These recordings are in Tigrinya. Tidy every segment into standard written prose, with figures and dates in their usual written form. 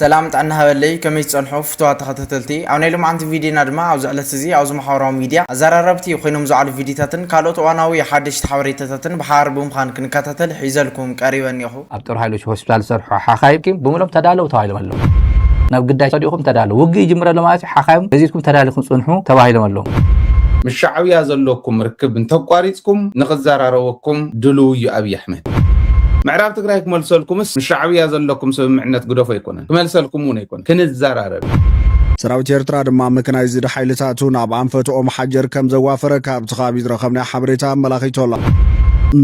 سلام تعنا هولي كميت صنحو فتوى تختتلتي او نيلو معنت فيديو نادما او زعلت سزي او زمحاوراو ميديا زراربتي وخينوم زعل فيديوتاتن كالوت واناوي حدش تحوريتاتن بحاربوم خان كنكاتتل حيزلكم قريبا يخو ابطر هايلوش هوسبيتال سرحو حخايبكم بملم تدالو تايلم الله ناب قداي صديقكم تدالو وقي جمره لمات حخايم بزيتكم تدالكم صنحو تبايلم الله مش شعبيا زلوكم ركب انت قاريتكم نغزاراروكم دلو يا ابي احمد معراب تقرايك ملسلكم مش شعبيا زلوكم سمعنت غدوف يكون ملسلكم مون يكون كنزارارب سراوت ኤርትራ ድማ መከናይዝድ ሓይልታቱ ናብ አንፈትኦም ሓጀር ከም ዘዋፈረ ካብ ተኻቢት ረኸብና ሓበሬታ መላኺቶላ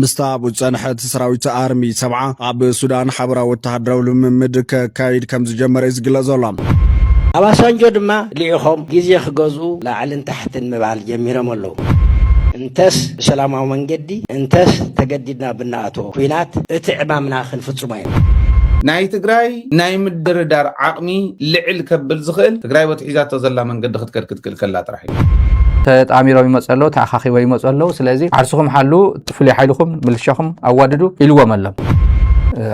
ምስታብ ውፅንሐት ሰራዊት አርሚ 7 ኣብ ሱዳን ሓበራዊ ወተሃደራዊ ልምምድ ከካይድ ከም ዝጀመረ ዝግለጸላ አባሳንጆ ድማ ሊኢኹም ጊዜ ክገዝኡ ላዕልን ታሕትን ምባል ጀሚሮም ኣለዉ እንተስ ሰላማዊ መንገዲ እንተስ ተገዲድና ብናኣቶ ኩናት እቲ ዕማምና ክንፍጽሞ እዩ ናይ ትግራይ ናይ ምድርዳር ዓቕሚ ልዕል ከብል ዝኽእል ትግራይ ወትሒዛቶ ዘላ መንገዲ ክትከድክትክል ከላ ጥራሕ እዩ ተጣሚሮም ይመጸሎ ተኣኻኺቦም ይመጸሎ ስለዚ ዓርሱኹም ሓሉ ፍሉይ ሓይልኹም ምልሻኹም ኣዋድዱ ኢልዎም ኣሎም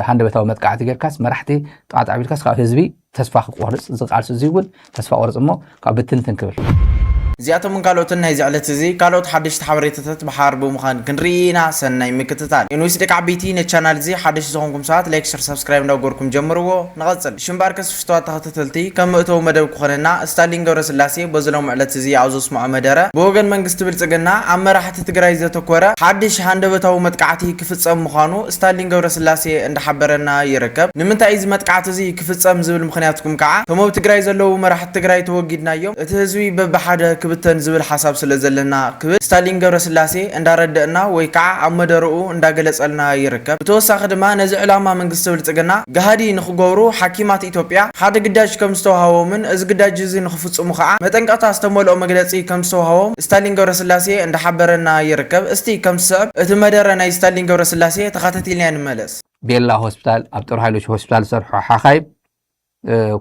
ሃንደበታዊ መጥቃዕቲ ጌርካስ መራሕቲ ጣዕጣዕ ቢልካስ ካብ ህዝቢ ተስፋ ክቆርጽ ዝቃልሱ ዝይውን ተስፋ ቆርጽ እሞ ካብ ብትንትን ክብል زياتهم من قالوا تنهي زعلت زي قالوا حدش تحبريتات بحاربو مخان كنرينا سناي مكتتال انو يسدك عبيتي نتشانل زي حدش زونكم ساعات لايك شير سبسكرايب نوغوركم جمروا نغصل شمباركس فشتوا تختتلتي كم اتو مدب كخننا ستالين غور سلاسي بزلوم علت زي عاوز اسمع مدره بوغن منغست بلصغنا امراحت تግራይ ዘተኮረ حدش ሃንደበታው መጥቃዕቲ ክፍጸም ምዃኑ ስታሊን غور سلاسي እንደሐበረና ይረከብ ንምንታይ እዚ መጥቃዕቲ እዚ ክፍጸም ዝብል ምኽንያትኩም ከዓ ከመው ትግራይ ዘለው መራሕት ትግራይ ተወጊድናዮም እቲ ህዝቢ በባሓደ ክብተን ዝብል ሓሳብ ስለ ዘለና ክብል ስታሊን غور سلاسي እንዳረደና ወይ ከዓ ኣብ መደረኡ እንዳገለጸልና ይረከብ ብተወሳኺ ድማ ነዚ ዕላማ መንግስት ብልጽግና ገሃዲ ንኽገብሩ ሓኪማት ኢትዮጵያ ሓደ ግዳጅ ከም ዝተዋሃቦምን እዚ ግዳጅ እዚ ንኽፍጽሙ ከዓ መጠንቀቕታ ዝተመልኦ መግለጺ ከም ዝተዋሃቦም ስታሊን غور سلاسي እንዳሐበረና ይረከብ እስቲ ከም ሰብ እቲ መደረ ናይ ስታሊን غور سلاسي ተኸታቲልና ንመለስ ቤላ ሆስፒታል ኣብ ጦር ሃይሎች ሆስፒታል ሰርሖ ሓኻይብ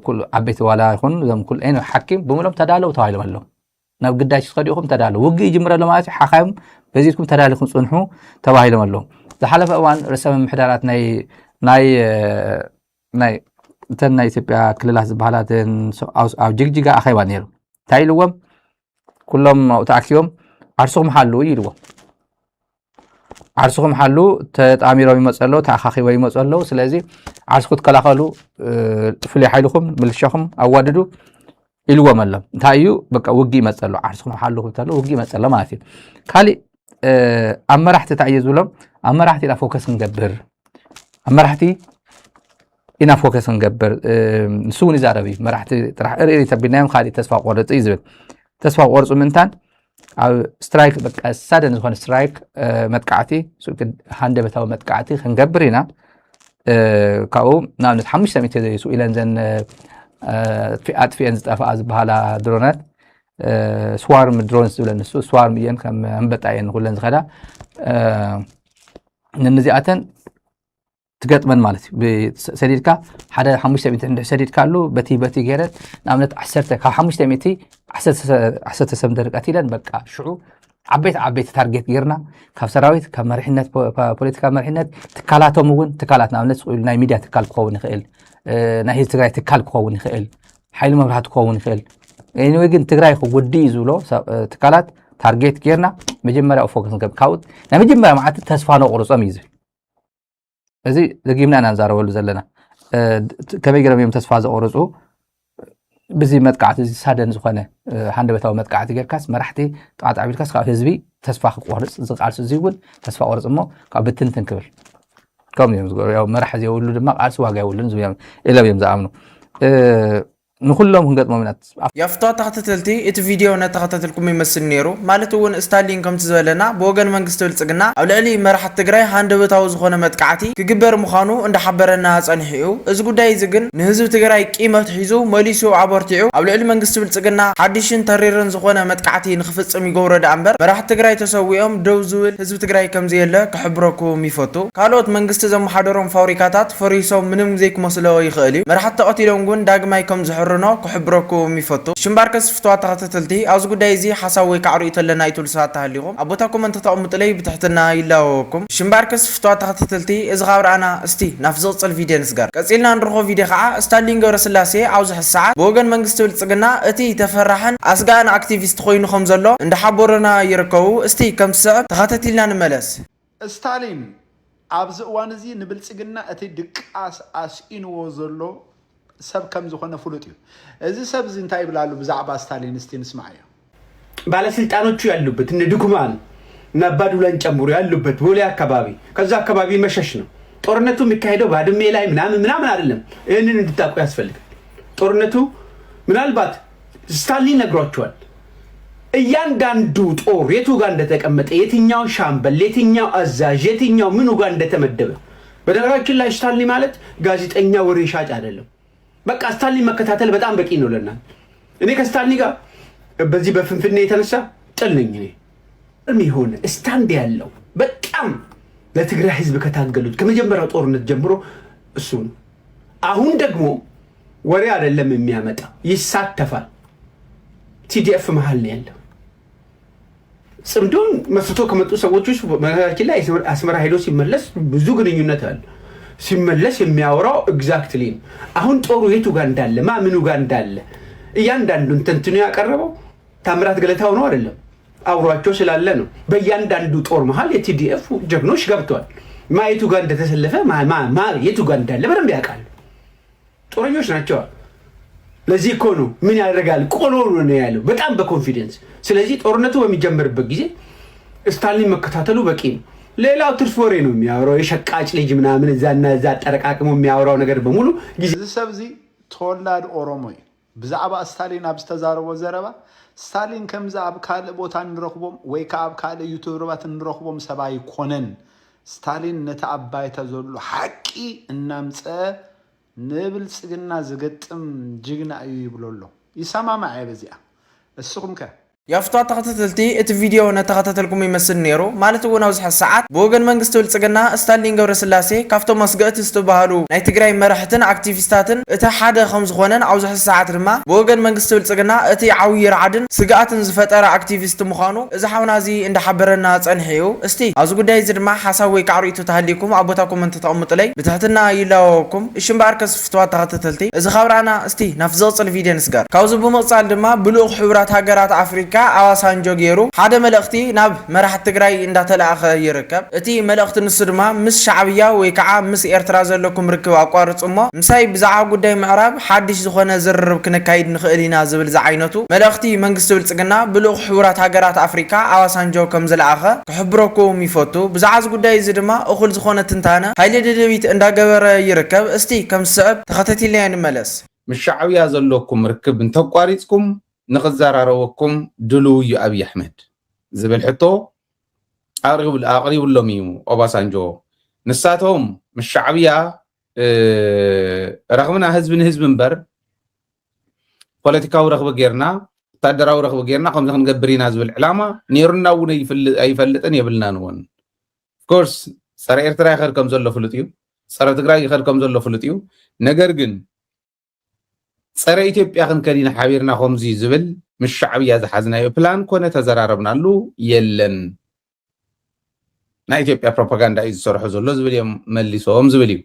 ኩል ዓበይቲ ዋላ ይኹን እዞም ኩል ዓይነ ሓኪም ብምሎም ተዳለው ተባሂሎም ኣለዉ ናብ ግዳጅ ተኸዲኹም ተዳለው ውጊ ይጅምረ ለማለት ሓኻይም በዚትኩም ተዳሊኹም ጽንሑ ተባሂሎም ኣለዉ ዝሓለፈ እዋን ርእሰ ምምሕዳራት ናይ እንተን ናይ ኢትዮጵያ ክልላት ዝበሃላትን ኣብ ጅግጅጋ ኣኼባ ነይሩ እንታይ ኢልዎም ኩሎም ተኣኪቦም ዓርሱኹም ሓሉ ኢልዎም ዓርሱኹም ሓሉ ተጣሚሮም ይመጸሎ ተኣኻኺቦም ይመጸሎ ስለዚ ዓርስኩ ትከላኸሉ ፍሉይ ሓይልኹም ምልሻኹም ኣዋድዱ ኢልዎም ኣሎም እንታይ እዩ በቃ ውጊ ይመጸሎ ዓርስኹም ሓሉ ክብተሎ ውጊ ይመጸሎ ማለት እዩ ካሊእ ኣብ መራሕቲ እንታይ እዩ ዝብሎም ኣብ መራሕቲ ኢና ፎከስ ክንገብር ኣብ መራሕቲ ኢና ፎከስ ክንገብር ንሱ እውን ይዛረብ እዩ መራሕቲ ጥራሕ ርእሪ ተቢልናዮም ካሊእ ተስፋ ቆርጽ እዩ ዝብል ተስፋ ቆርጹ ምንታን ኣብ ስትራይክ በቃ ሳደን ዝኾነ ስትራይክ መጥቃዕቲ ሃንደበታዊ መጥቃዕቲ ክንገብር ኢና ካብኡ ንኣብነት 500 ዘይሱ ኢለን ዘን ኣጥፊአን ዝጠፍኣ ዝበሃላ ድሮናት ስዋርም ድሮንስ ዝብለን ንሱ ስዋርም እየን ከም ኣንበጣ እየን ኩለን ዝኸዳ ነዚኣተን ትገጥመን ማለት እዩ ሰዲድካ ሓደ 500 እንድሕ ሰዲድካ ኣሉ በቲ ገይረት ንኣብነት 10 ካብ 500 10 ሰብ ደርቀት ኢለን በቃ ሽዑ ዓበይቲ ታርጌት ጌርና ካብ ሰራዊት ካብ መሪሕነት ፖለቲካ መሪሕነት ትካላቶም እውን ትካላት ንኣብነት ናይ ሚድያ ትካል ክኸውን ይኽእል ናይ ህዝቢ ትግራይ ትካል ክኸውን ይኽእል ሓይሊ መብራህቲ ክኸውን ይኽእል ኤኒዌይ ግን ትግራይ ክውዲ ዝብሎ ትካላት ታርጌት ጌርና መጀመርያ ፎከስ ንገብር ካብኡ ናይ መጀመርያ መዓልቲ ተስፋ ነቑርጾም እዩ ዝብል እዚ ደጊምና ኢና ንዛረበሉ ዘለና ከመይ ገይሮም እዮም ተስፋ ዘቑርጹ ብዚ መጥቃዕቲ እዚ ሳደን ዝኾነ ሃንደበታዊ መጥቃዕቲ ጌርካስ መራሕቲ ጣዕጣዕ ቢልካስ ካብ ህዝቢ ተስፋ ክቆርጽ ዝቃልሱ ዝይውን ተስፋ ቆርጽ እሞ ካብ ብትንትን ክብል ከምኡ እዮም ዝገብሩ ያው መራሒ ዘይብሉ ድማ ቃልሲ ዋጋ የብሉን ዝብሎም ኢሎም እዮም ዝኣምኑ نخلهم هنقدموا منات يفتوا تختتلتي ات فيديو نتختتلكم يمسل نيرو مالتون ستالين كم تزولنا بوغن منغست بلصغنا او لعلي مرح تግራይ ሃንደበታው ዝኾነ መጥቃዕቲ ክግበር ምዃኑ እንደሐበረና ጸንሒዩ እዚ ጉዳይ ዝግን ንህዝብ ትግራይ ቂመት ሒዙ መሊሱ አበርቲዑ ኣብ ልዕሊ መንግስት ብልጽግና ሓድሽን ተሪርን ዝኾነ መጥቃዕቲ ንኽፍጽም ይገብሮ ዳንበር መራሕ ትግራይ ተሰዊኦም ደው ዝብል ህዝብ ትግራይ ከም ዘየለ ክሕብረኩም ይፈቱ ካልኦት መንግስት ዘመሓደሮም ፋብሪካታት ፈሪሶም ምንም ዘይክመስሎ ይኽእል እዩ መራሕ ተቐቲሎም ግን ዳግማይ ከም ዝሕረ زحبرنا كحبركو ميفتو شمباركس فتوى تختتلتي أوز قداي زي حساوي كعرو يتلنا يتول ساعة تهليهم أبوتاكم أنت تقوم تلي بتحتنا يلاوكم شمباركس فتوى تختتلتي إذ غاور أنا استي نفزوت الفيديو نسجار كسيلنا نروحو فيديو خاء ستالينغ ورسلاسي أوز الساعة بوغن منغستول تسقنا اتي تفرحن أسقان أكتيفيست خوين خمزلو عند حبورنا يركو استي كم سعب تختتلنا نملس ستالين أبز وانزي نبلسقنا اتي دقاس أسئنو زلو سب كم زخنا فلوتيو إذا سب زنتاي بلالو بزعبا ستالين استين اسمعيا ባለስልጣኖቹ ያሉበት እነ ዱኩማን ነባዱላን ጨምሮ ያሉበት ቦሌ አካባቢ ከዛ አካባቢ መሸሽ ነው ጦርነቱ የሚካሄደው ባድሜ ላይ ምናምን አይደለም ይሄንን እንድታውቁ ያስፈልጋል ጦርነቱ ምናልባት ስታሊን ነግሯቸዋል እያንዳንዱ ጦር የቱ ጋር እንደተቀመጠ የትኛው ሻምበል የትኛው አዛዥ የትኛው ምኑ ጋር እንደተመደበ በደረጃችን ላይ ስታሊን ማለት ጋዜጠኛ ወሬ ሻጭ አይደለም በቃ ስታሊን መከታተል በጣም በቂ ነው ለና እኔ ከስታሊን ጋር በዚህ በፍንፍኔ የተነሳ ጥልኝ እኔ ሆነ ስታንድ ያለው በጣም ለትግራይ ህዝብ ከታገሉት ከመጀመሪያው ጦርነት ጀምሮ እሱ ነው አሁን ደግሞ ወሬ አይደለም የሚያመጣ ይሳተፋል ቲዲኤፍ መሃል ነው ያለው ጽምዶን መስቶ ከመጡ ሰዎች ውስጥ መካከለ ላይ አስመራ ሄዶ ሲመለስ ብዙ ግንኙነት አለ ሲመለስ የሚያወራው ኤግዛክትሊ አሁን ጦሩ የቱ ጋር እንዳለ ማምኑ ጋር እንዳለ እያንዳንዱን ተንትኖ ያቀርበው ታምራት ገለታው ነው አይደለም አውሯቸው ስላለ ነው በእያንዳንዱ ጦር መሃል የቲዲኤፍ ጀግኖች ገብተዋል ማየቱ ጋር እንደተሰለፈ ማ የቱ ጋር እንዳለ በደንብ ያውቃል ጦረኞች ናቸው ለዚህ እኮ ነው ምን ያደርጋል ቆሎ ነው ያለው በጣም በኮንፊደንስ ስለዚህ ጦርነቱ በሚጀምርበት ጊዜ ስታሊን መከታተሉ በቂ ነው ሌላው ትርፍ ወሬ ነው የሚያወራው የሸቃጭ ልጅ ምናምን እዛና እዛ ጠረቃቅሞ የሚያወራው ነገር በሙሉ ጊዜ ሰብዚ ተወላድ ኦሮሞይ ብዛዕባ ስታሊን አብስተዛረቦ ዘረባ ስታሊን ከምዛ አብ ካለ ቦታ እንረክቦም ወይ ከአብ ካለ ዩቲዩብራት እንረክቦም ሰባይ ኮነን ስታሊን ነተአባይ ተዘሉ ሐቂ እናምፀ ንብልጽግና ዝገጥም ጅግና እዩ ይብሎሎ ይሰማማ አይበዚያ እስኹም ከ يفتوى تختتلتي ات فيديو نتختتلكم يمسل نيرو مالتو نوزح الساعات بوغن منغستو الصقنا ستالين غبر سلاسي كافتو مسقت استبهالو ناي تግራይ مرحتن اكتيفيستاتن اتا حدا خمس خونن اوزح الساعات رما بوغن منغستو الصقنا اتي عوي رعدن سقاتن زفطر اكتيفيست مخانو اذا حونازي اند حبرنا صنحيو استي ازو غداي زدما حساوي قعريتو تهليكم ابوتاكم انت تقمط لي بتحتنا يلاوكم اشمباركس فتوى تختتلتي اذا خبرانا استي نفزوص الفيديو نسغار كاوزو بمقصال دما بلوغ حبرات هاجرات افريكا አዋሳንጆ ገይሩ ሓደ መልእክቲ ናብ መራሕቲ ትግራይ እንዳተላኸ ይርከብ እቲ መልእክቲ ንሱ ድማ ምስ ሻዕብያ ወይ ከዓ ምስ ኤርትራ ዘለኩም ርክብ አቋርጽሞ ምሳይ ብዛዕባ ጉዳይ ምዕራብ ሓድሽ ዝኾነ ዝርርብ ክነካይድ ንኽእል ኢና ዝብል ዝዓይነቱ መልእክቲ መንግስቲ ብልጽግና ብልኡኽ ሕቡራት ሃገራት አፍሪካ አዋሳንጆ ከም ዝለኣኸ ክሕብረኩም ይፈቱ ብዛዕባ ጉዳይ እዚ ድማ እኹል ዝኾነ ትንታነ ሃይለ ደደቢት እንዳገበረ ይርከብ እስቲ ከም ዝስዕብ ተኸታቲልና ንመለስ ምስ ሻዕብያ ዘለኩም ርክብ እንተቋሪጽኩም نخزارروكم دلو يا أبي أحمد زبل حطو أقرب لهم يمو أباسانجو نساتهم مش شعبية رغمنا حزب بر بوليتيكاو رغب غيرنا تادراو رغب غيرنا قم نقبرين حزب العلامة نيرنا ون يفلتن يبلنا نون كورس صار إرتراي خير كم زلو فلتيو صار تقراي خير كم زلو فلتيو نجرجن صار إثيوبيا خن كرينا حبيرنا خمزي زبل مش شعبية زحزنا بلان كونه تزراربنا له يلن نا إثيوبيا بروباغندا إذا صرح زلوا زبل يملسوهم زبلي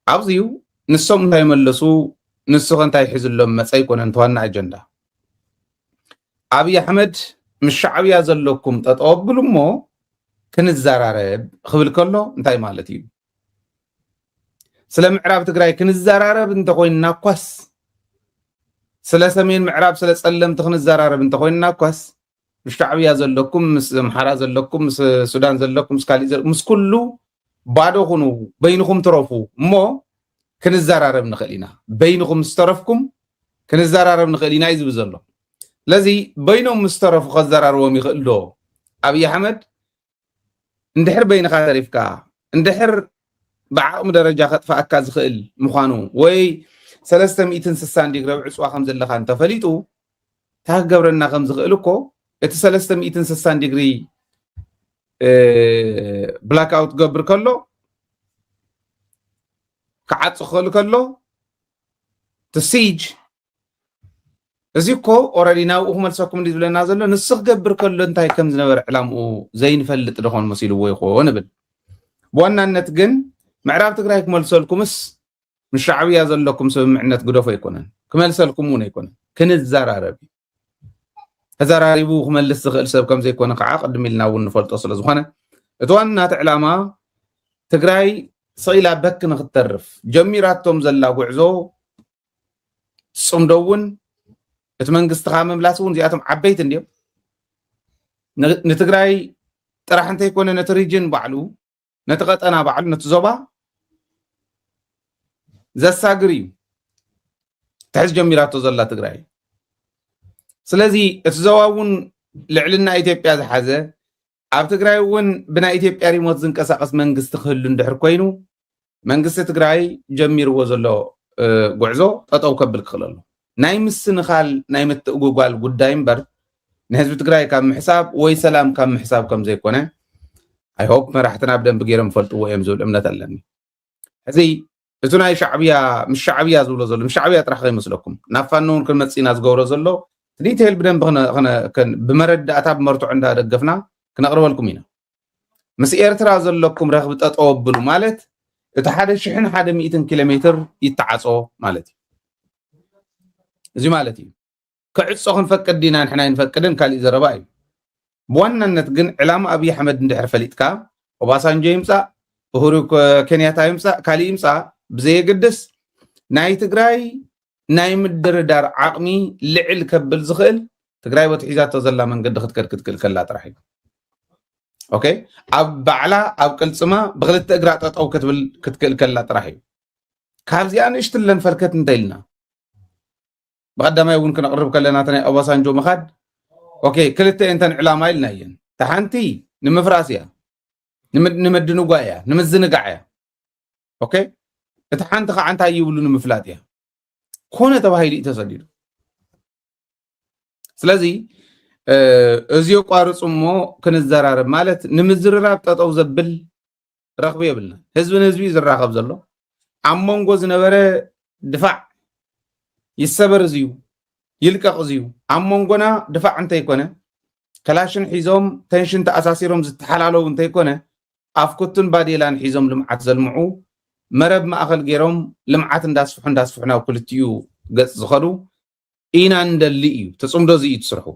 عاوزيو نسهم تاي ملسو نسخن تاي حزل لهم مساي كون انتوانا أجندا أبي أحمد مش شعبية زلوكم تتقبلوا مو كن الزرارب خبل كله انتاي مالتي سلام عرب تقراي كن الزرارب انت خوين ناقص سلاسمين معراب سلاسلم تخن الزرارب انت خوين ناقص مش شعبية زلوكم مس محرا زلوكم مس سودان زلوكم مس كالي زلوكم مس كله بعدو خنو بينكم ترفو مو كن الزرارب نخلينا بينكم مسترفكم كن الزرارب نخلينا يزب زلو لذي بينهم مسترف خزرار وميخلو أبي أحمد اندحر بين خارفكا اندحر بعقم درجة خطفة أكاز خيل مخانو وي 360 ديجري عصوا 5 لخان تفليتو تاقبرنا 5 خيلوكو ات 360 ديجري بلاك اوت قبر كله كعاد خيل كله تسيج እዚኮ ኦሬዲ ናብኡ ክመልሰኩም ዝብለና ዘሎ ንስኽ ገብር ከሎ እንታይ ከም ዝነበረ ዕላምኡ ዘይንፈልጥ ድኾን መሲልዎ ይኾን ብል ብዋናነት ግን ምዕራብ ትግራይ ክመልሰልኩምስ ምስ ሻዕብያ ዘለኩም ስምምዕነት ግደፎ ኣይኮነን ክመልሰልኩም እውን ኣይኮነን ክንዘራረብ ተዘራሪቡ ክመልስ ዝኽእል ሰብ ከም ዘይኮነ ከዓ ቅድም ኢልና እውን ንፈልጦ ስለ ዝኾነ እቲ ዋናት ዕላማ ትግራይ ስኢላ በክ ንክተርፍ ጀሚራቶም ዘላ ጉዕዞ ጽምዶ እውን እቲ መንግስትኻ ምምላስ እውን እዚኣቶም ዓበይቲ እንድዮም ንትግራይ ጥራሕ እንተይኮነ ነቲ ሪጅን ባዕሉ ነቲ ቀጠና ባዕሉ ነቲ ዞባ ዘሳግር እዩ ትሕዝ ጀሚራቶ ዘላ ትግራይ ስለዚ እቲ ዞባ እውን ልዕልና ኢትዮጵያ ዝሓዘ ኣብ ትግራይ እውን ብናይ ኢትዮጵያ ሪሞት ዝንቀሳቀስ መንግስቲ ክህሉ እንድሕር ኮይኑ መንግስቲ ትግራይ ጀሚርዎ ዘሎ ጉዕዞ ጠጠው ከብል ክኽእል ኣሎ ናይ ምስንኻል ናይ ምትእጉጓል ጉዳይ እምበር ንህዝቢ ትግራይ ካብ ምሕሳብ ወይ ሰላም ካብ ምሕሳብ ከም ዘይኮነ ኣይሆፕ መራሕትና ብደንቢ ገይሮም ፈልጥዎ እዮም ዝብል እምነት ኣለኒ ሕዚ እቲ ናይ ሻዕብያ ምስ ሻዕብያ ዝብሎ ዘሎ ምስ ሻዕብያ ጥራሕ ከይመስለኩም ናብ ፋኖ እውን ክንመፂና ዝገብሮ ዘሎ ዲቴል ብደንቢ ብመረዳእታ ብመርትዖ እንዳደገፍና ክነቕርበልኩም ኢና ምስ ኤርትራ ዘለኩም ረኽቢ ጠጠው ኣቢሉ ማለት እቲ 1,100 ኪሎ ሜትር ይተዓጾ ማለት እዩ እዚ ማለት እዩ ክዕጾ ክንፈቅድ ዲና ንሕና ይንፈቅድን ካልእ ዘረባ እዩ ብዋናነት ግን ዕላማ ኣብይ ኣሕመድ እንድሕር ፈሊጥካ ኦባሳንጆ ይምፃእ እሁሩ ኬንያታ ይምፃእ ካልእ ይምፃእ ብዘየግድስ ናይ ትግራይ ናይ ምድርዳር ዓቕሚ ልዕል ከብል ዝኽእል ትግራይ ወትሒዛቶ ዘላ መንገዲ ክትከድ ክትክእል ከላ ጥራሕ እዩ ኦኬ ኣብ ባዕላ ኣብ ቅልፅማ ብክልተ እግራ ጠጠው ክትብል ክትክእል ከላ ጥራሕ እዩ ካብዚኣ ንእሽትለን ፈልከት እንተኢልና ብቀዳማይ እውን ክነቅርብ ከለና ናይ ኦባሳንጆ ምኻድ ኦኬ ክልተ እንተን ዕላማ ኢልና እየን ተሓንቲ ንምፍራስ እያ ንምድንጓ እያ ንምዝንጋዕ እያ ኦኬ እቲ ሓንቲ ከዓ እንታይ ይብሉ ንምፍላጥ እያ ኮነ ተባሂሉ እዩ ተሰዲዱ ስለዚ እዚ የቋርፁ እሞ ክንዘራረብ ማለት ንምዝርራብ ጠጠው ዘብል ረኽቢ የብልና ህዝቢ ንህዝቢ ዝራኸብ ዘሎ ኣብ መንጎ ዝነበረ ድፋዕ ይሰበር እዚዩ ይልቀቕ እዚዩ ኣብ መንጎና ድፋዕ እንተይኮነ ከላሽን ሒዞም ተንሽን ተኣሳሲሮም ዝተሓላለዉ እንተይኮነ ኣፍኩቱን ባዴላን ሒዞም ልምዓት ዘልምዑ መረብ ማእኸል ገይሮም ልምዓት እንዳስፍሑ ናብ ክልቲኡ ገጽ ዝኸዱ ኢና እንደሊ እዩ ተጽምዶ እዚ እዩ ትስርሑ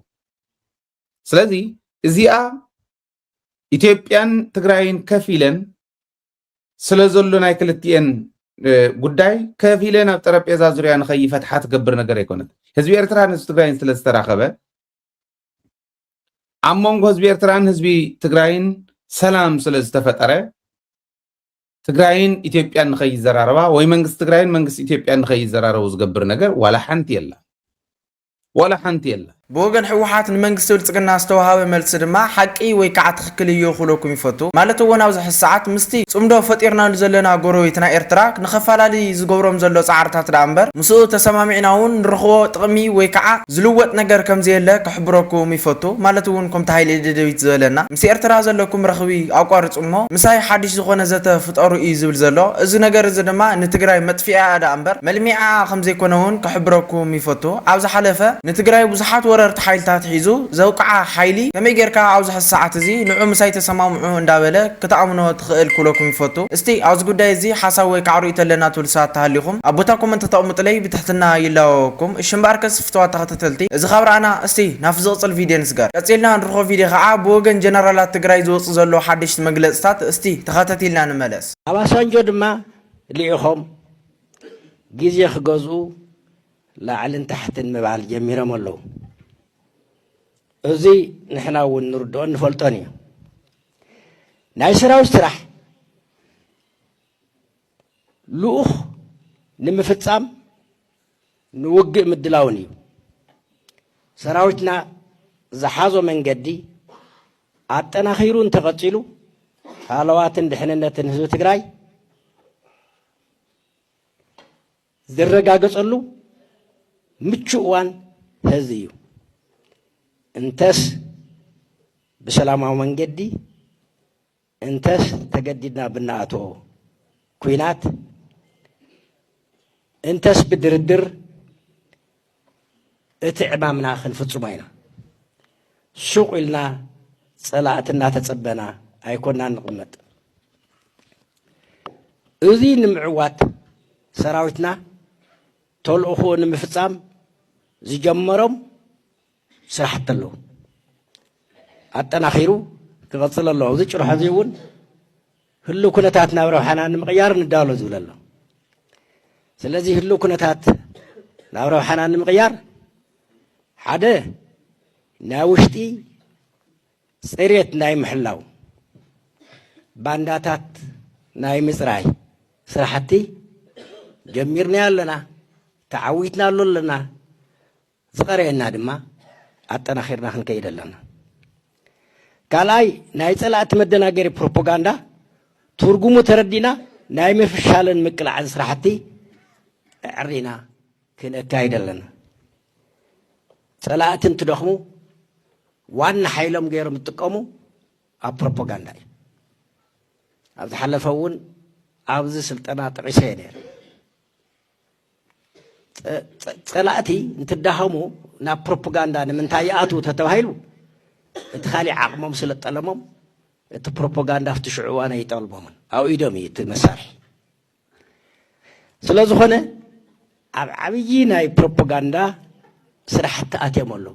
ስለዚ እዚኣ ኢትዮጵያን ትግራይን ከፊለን ስለ ዘሎ ናይ ክልቲአን ጉዳይ ከፊለን ኣብ ጠረጴዛ ዙርያ ንኸይፈትሓ ትገብር ነገር ኣይኮነት ህዝቢ ኤርትራን ህዝቢ ትግራይን ስለ ዝተራኸበ ኣብ መንጎ ህዝቢ ኤርትራን ህዝቢ ትግራይን ሰላም ስለ ዝተፈጠረ ትግራይን ኢትዮጵያን ንኸይዘራረባ ወይ መንግስቲ ትግራይን መንግስቲ ኢትዮጵያን ንኸይዘራረቡ ዝገብር ነገር ዋላ ሓንቲ የላ ብወገን ሕወሓት ንመንግስቲ ብልፅግና ዝተዋሃበ መልሲ ድማ ሓቂ ወይ ከዓ ትክክል እዩ ክብለኩም ይፈቱ ማለት እውን ኣብዚ ሕዚ ሰዓት ምስቲ ፅምዶ ፈጢርናሉ ዘለና ጎረቤትና ኤርትራ ንኸፈላለዩ ዝገብሮም ዘሎ ፃዕርታት ዳ እምበር ምስኡ ተሰማሚዕና እውን ንረኽቦ ጥቕሚ ወይ ከዓ ዝልወጥ ነገር ከም ዘየለ ክሕብረኩም ይፈቱ ማለት እውን ከምቲ ሃይሊ ደደቢት ዝበለና ምስ ኤርትራ ዘለኩም ረኽቢ ኣቋርፁ እሞ ምሳይ ሓድሽ ዝኾነ ዘተፍጠሩ እዩ ዝብል ዘሎ እዚ ነገር እዚ ድማ ንትግራይ መጥፊያ ዳ እምበር መልሚዓ ከም ዘይኮነ እውን ክሕብረኩም ይፈቱ ኣብ ዝሓለፈ ንትግራይ ብዙሓት ወረርቲ ሓይልታት ሒዙ ዘውቅዓ ሓይሊ ከመይ ጌርካ ኣብዚ ሕዚ ሰዓት እዚ ንዑ ምሳይ ተሰማምዑ እንዳበለ ክትኣምኖ ትኽእል ክብለኩም ይፈቱ እስቲ ኣብዚ ጉዳይ እዚ ሓሳብ ወይ ከዓ ርእይቶ ኣለና ትብል ሰባት ተሃሊኹም ኣብ ቦታ ኮመንት ተቐምጡለይ ብትሕትና ይላወኩም እሽምባርከስ ፍትዋት ተኸታተልቲ እዚ ኸብርኣና እስቲ ናብ ዝቕፅል ቪድዮ ንስጋር ቀፂልና ንርኾ ቪድዮ ከዓ ብወገን ጀነራላት ትግራይ ዝወፁ ዘሎ ሓደሽቲ መግለፅታት እስቲ ተኸታቲልና ንመለስ ኦባሳንጆ ድማ ልኢኹም ግዜ ክገዝኡ ላዕልን ታሕትን ምባል ጀሚሮም ኣለዉ እዚ ንሕና እውን ንርድኦን ንፈልጦን እዩ ናይ ሰራዊት ስራሕ ልኡኽ ንምፍፃም ንውግእ ምድላውን እዩ ሰራዊትና ዝሓዞ መንገዲ ኣጠናኺሩ እንተቐፂሉ ሃለዋትን ድሕንነትን ህዝቢ ትግራይ ዝረጋገፀሉ ምቹእ እዋን ህዚ እዩ እንተስ ብሰላማዊ መንገዲ እንተስ ተገዲድና ብናኣትዎ ኩናት እንተስ ብድርድር اتعمامنا خنفصم هنا سوق لنا صلاتنا تتصبنا أيكوننا نقمت أذين معوات سراوتنا تلقخو نمفصام زي جمرم سرحت له أتناخيرو كغصل الله وذي شرح زيون هلو كنتاتنا وروحنا نمغيار ندالو زول الله سلازي هلو كنتات نوروحنا نمغيار حدا ناوشتي سريت ناي محلاو بانداتات ناي مزراي سرحتي جميرنا لنا تعويتنا لنا زقرينا دما أتناخيرنا خنكيد لنا كالاي ناي صلات مدنا غير بروباغندا ترجمو تردينا ناي مفشالن مقلع عن سرحتي عرينا كنا كايد لنا صلات تدخمو وان حيلم غير متقمو بروباغندا ابز حلفون ابز سلطنا طقيسه صلاتي انتدهمو نا بروباغندا من تاياتو تتوهيلو اتخالي عقمم سلطلمم ات بروباغندا فتشعوانا يطلبون او يدوم يتمسارح ስለዝኾነ ኣብ ዓብይ ናይ ፕሮፓጋንዳ ስራሕቲ ኣትየመሉ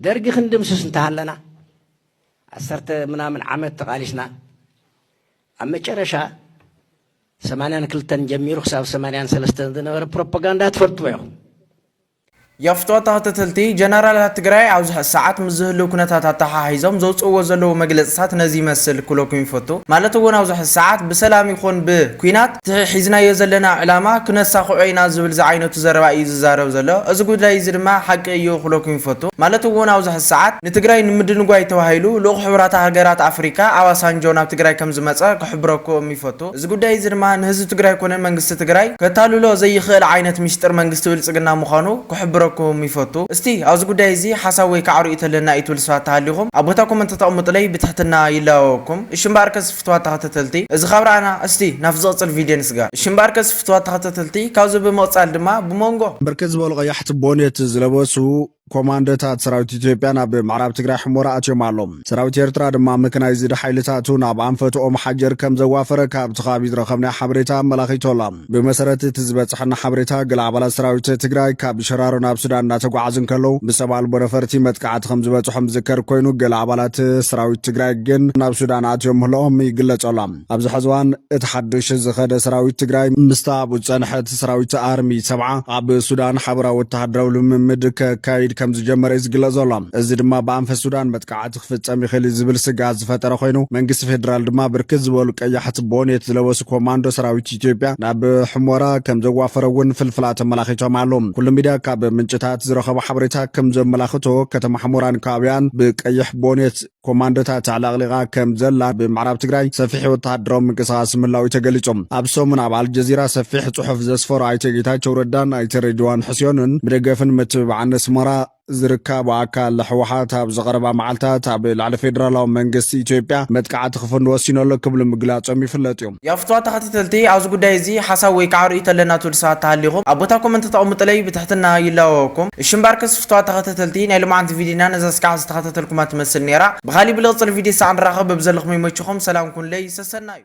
ደርጊ ክንድምስስ እንተሃለና 10 ምናምን ዓመት ተቃሊስና ኣብ መጨረሻ 82 ጀሚሩ ክሳብ 83 ዝነበረ ፕሮፓጋንዳ ትፈልጥዎ ኢኹም يفتوى تهتتلتي جنرال تግራይ ኣብዚ ሰዓት ምዝህሉ ኩነታት ኣተሓሒዞም ዘውፅዎ ዘለው መግለጽታት ነዚ መስል ኩሎኩም ይፈቱ ማለት እውን ኣብዚ ሰዓት በሰላም ይኹን በኩናት ሒዝናዮ ዘለና ዕላማ ክነሳኽዑይና ዝብል ዝዓይነቱ ዘረባ እዩ ዝዛረብ ዘሎ እዚ ጉዳይ እዚ ድማ ሓቂ እዩ ኩሎኩም ይፈቱ ማለት እውን ኣብዚ ሰዓት ንትግራይ ንምድንጓይ ተዋሂሉ ልኡኽ ሕብራት ሃገራት ኣፍሪካ ኣዋሳንጆ ናብ ትግራይ ከም ዝመጸ ክሕብረኩም ይፈቱ እዚ ጉዳይ እዚ ድማ ንህዝቢ ትግራይ ኮነ መንግስቲ ትግራይ ከታልሎ ዘይኽእል ዓይነት ሚስጥር መንግስቲ ብልጽግና ምዃኑ ክሕብረ كم يفوتو استي عاوز قداي زي حساوي كعرو يتلنا يتول سفات هاليهم أبوتاكم أنت تقوم تلاقي بتحتنا يلاوكم الشمباركس فتوات تحتتلتي إذا خبرنا استي نفذت الفيديو نسجا الشمباركس فتوات تحتتلتي كاوز بموصل دما بمونغو بركز بولغ يحت بونيت زلبسو ኮማንደታት ሰራዊት ኢትዮጵያ ናብ ምዕራብ ትግራይ ሕሞራ ኣትዮም ኣሎም ሰራዊት ኤርትራ ድማ መከናይዝ ሓይልታቱ ናብ ኣንፈትኦም ሓጀር ከም ዘዋፈረ ካብቲ ከባቢ ዝረኸብና ሓበሬታ መላኺቶላ ብመሰረት እቲ ዝበፅሐና ሓበሬታ ገለ ኣባላት ሰራዊት ትግራይ ካብ ሸራሮ ናብ ሱዳን እናተጓዓዙን ከለው ብሰባል ቦረፈርቲ መጥቃዕቲ ከም ዝበፅሖም ዝከር ኮይኑ ገለ ኣባላት ሰራዊት ትግራይ ግን ናብ ሱዳን ኣትዮም ምህሎም ይግለጸላ ኣብዚ ሕዝዋን እቲ ሓድሽ ዝኸደ ሰራዊት ትግራይ ምስታብ ፀንሐት ሰራዊት ኣርሚ 70 ኣብ ሱዳን ሓበራዊ ወተሃደራዊ ልምምድ ከካይድ كم زجمر إزجلا ظلام الزدم ما بان في السودان متقاعد خفت سامي خلي زبل سجاز فترة خينو منجس فيدرال دما بركز ولك أي حد بونيت لوس كوماندو سراويت إثيوبيا ناب حمورا كم زوا فرون في الفلات ملاخيتو معلوم كل ميدا كاب من جتات زرخوا حبرتها كم زم ملاخته كتم حموران كابيان بكأيح بونيت كوماندو تعلق لغا كم زلا بمعرب تجري سفيح وتهدرم من قصاص من الله يتجلجهم أبسو من عبال الجزيرة سفيح صحف زسفر عيتجيتها شوردان عيترجوان حسيون مرجفن متبع عن سمرا زركاب عكال لحوحات بزغربا معلتات بالعلى فيدرال ومنجس إثيوبيا متقعد خفن وسينو لك قبل مقلات أمي فلاتيوم يفتوى تختتلتي عاوز قداي زي حساوي كعرو يتلنا طول ساعة تهليهم أبوتاكم أنت تقوم تلاقي بتحتنا يلاوكم الشمباركس فتوى تختتلتي نايلو معند فيديونا نزا سكاز تختتلكم ما تمثل نيرا بغالي بلغط الفيديو ساعة نراقب بزلق ميموتشكم سلام كن لي سسنايو